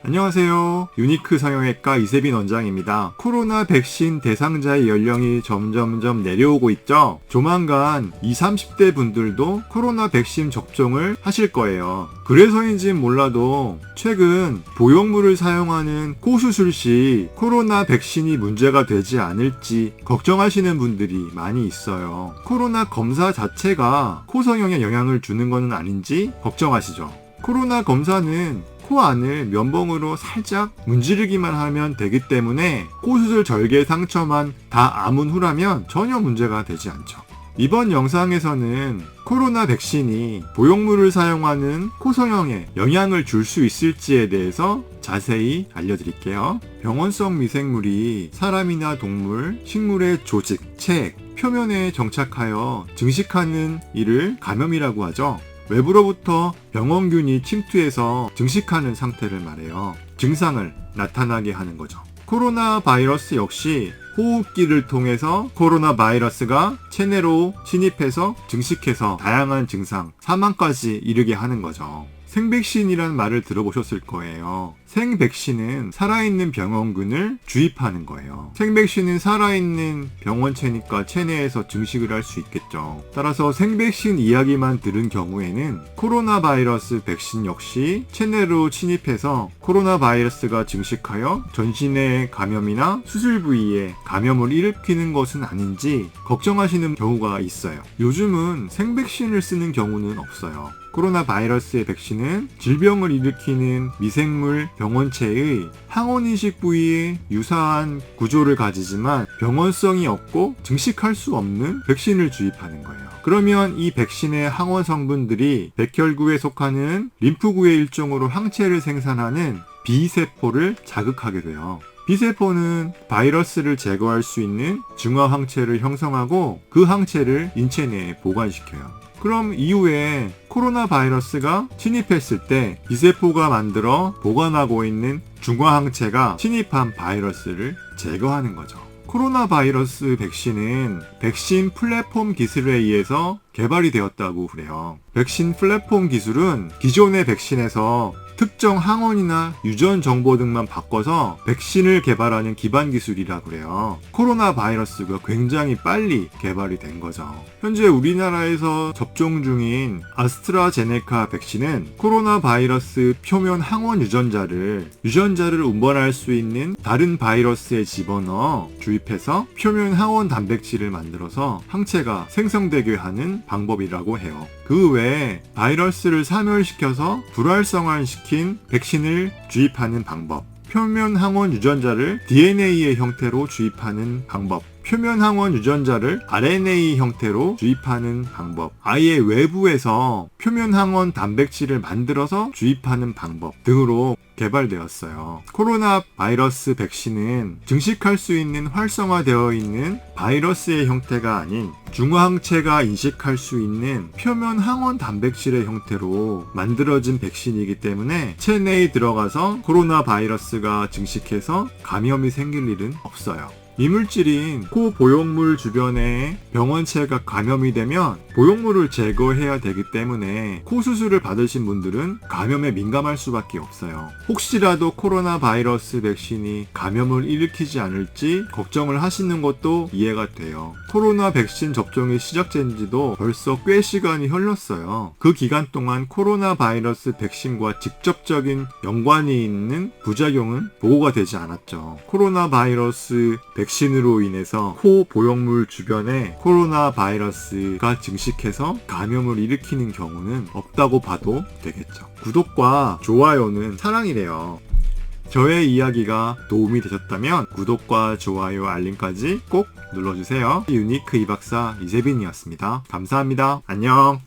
안녕하세요. 유니크 성형외과 이세빈 원장입니다. 코로나 백신 대상자의 연령이 점점점 내려오고 있죠. 조만간 20, 30대 분들도 코로나 백신 접종을 하실 거예요. 그래서인지는 몰라도 최근 보형물을 사용하는 코수술 시 코로나 백신이 문제가 되지 않을지 걱정하시는 분들이 많이 있어요. 코로나 검사 자체가 코 성형에 영향을 주는 것은 아닌지 걱정하시죠. 코로나 검사는 코 안을 면봉으로 살짝 문지르기만 하면 되기 때문에 코수술 절개 상처만 다 아문 후라면 전혀 문제가 되지 않죠. 이번 영상에서는 코로나 백신이 보형물을 사용하는 코 성형에 영향을 줄 수 있을지에 대해서 자세히 알려드릴게요. 병원성 미생물이 사람이나 동물, 식물의 조직, 체액, 표면에 정착하여 증식하는 이를 감염이라고 하죠. 외부로부터 병원균이 침투해서 증식하는 상태를 말해요. 증상을 나타나게 하는 거죠. 코로나 바이러스 역시 호흡기를 통해서 코로나 바이러스가 체내로 침입해서 증식해서 다양한 증상, 사망까지 이르게 하는 거죠. 생백신이라는 말을 들어보셨을 거예요. 생백신은 살아있는 병원균을 주입하는 거예요. 생백신은 살아있는 병원체니까 체내에서 증식을 할 수 있겠죠. 따라서 생백신 이야기만 들은 경우에는 코로나 바이러스 백신 역시 체내로 침입해서 코로나 바이러스가 증식하여 전신의 감염이나 수술 부위에 감염을 일으키는 것은 아닌지 걱정하시는 경우가 있어요. 요즘은 생백신을 쓰는 경우는 없어요. 코로나 바이러스의 백신은 질병을 일으키는 미생물 병원체의 항원인식 부위에 유사한 구조를 가지지만 병원성이 없고 증식할 수 없는 백신을 주입하는 거예요. 그러면 이 백신의 항원 성분들이 백혈구에 속하는 림프구의 일종으로 항체를 생산하는 B세포를 자극하게 돼요. B세포는 바이러스를 제거할 수 있는 중화 항체를 형성하고 그 항체를 인체 내에 보관시켜요. 그럼 이후에 코로나 바이러스가 침입했을 때 B세포가 만들어 보관하고 있는 중화항체가 침입한 바이러스를 제거하는 거죠. 코로나 바이러스 백신은 백신 플랫폼 기술에 의해서 개발이 되었다고 그래요. 백신 플랫폼 기술은 기존의 백신에서 특정 항원이나 유전 정보 등만 바꿔서 백신을 개발하는 기반 기술이라고 그래요. 코로나 바이러스가 굉장히 빨리 개발이 된 거죠. 현재 우리나라에서 접종 중인 아스트라제네카 백신은 코로나 바이러스 표면 항원 유전자를 운반할 수 있는 다른 바이러스에 집어넣어 주입해서 표면 항원 단백질을 만들어서 항체가 생성되게 하는 방법이라고 해요. 그 외에 바이러스를 사멸시켜서 불활성화시킨 백신을 주입하는 방법, 표면 항원 유전자를 DNA의 형태로 주입하는 방법, 표면 항원 유전자를 RNA 형태로 주입하는 방법, 아예 외부에서 표면 항원 단백질을 만들어서 주입하는 방법 등으로 개발되었어요. 코로나 바이러스 백신은 증식할 수 있는 활성화되어 있는 바이러스의 형태가 아닌 중화항체가 인식할 수 있는 표면 항원 단백질의 형태로 만들어진 백신이기 때문에 체내에 들어가서 코로나 바이러스가 증식해서 감염이 생길 일은 없어요. 이물질인 코 보형물 주변에 병원체가 감염이 되면 보형물을 제거해야 되기 때문에 코 수술을 받으신 분들은 감염에 민감할 수밖에 없어요. 혹시라도 코로나 바이러스 백신이 감염을 일으키지 않을지 걱정을 하시는 것도 이해가 돼요. 코로나 백신 접종이 시작된 지도 벌써 꽤 시간이 흘렀어요. 그 기간 동안 코로나 바이러스 백신과 직접적인 연관이 있는 부작용은 보고가 되지 않았죠. 코로나 바이러스 백신으로 인해서 코 보형물 주변에 코로나 바이러스가 증식해서 감염을 일으키는 경우는 없다고 봐도 되겠죠. 구독과 좋아요는 사랑이래요. 저의 이야기가 도움이 되셨다면 구독과 좋아요, 알림까지 꼭 눌러주세요. 유니크 이박사 이세빈이었습니다. 감사합니다. 안녕.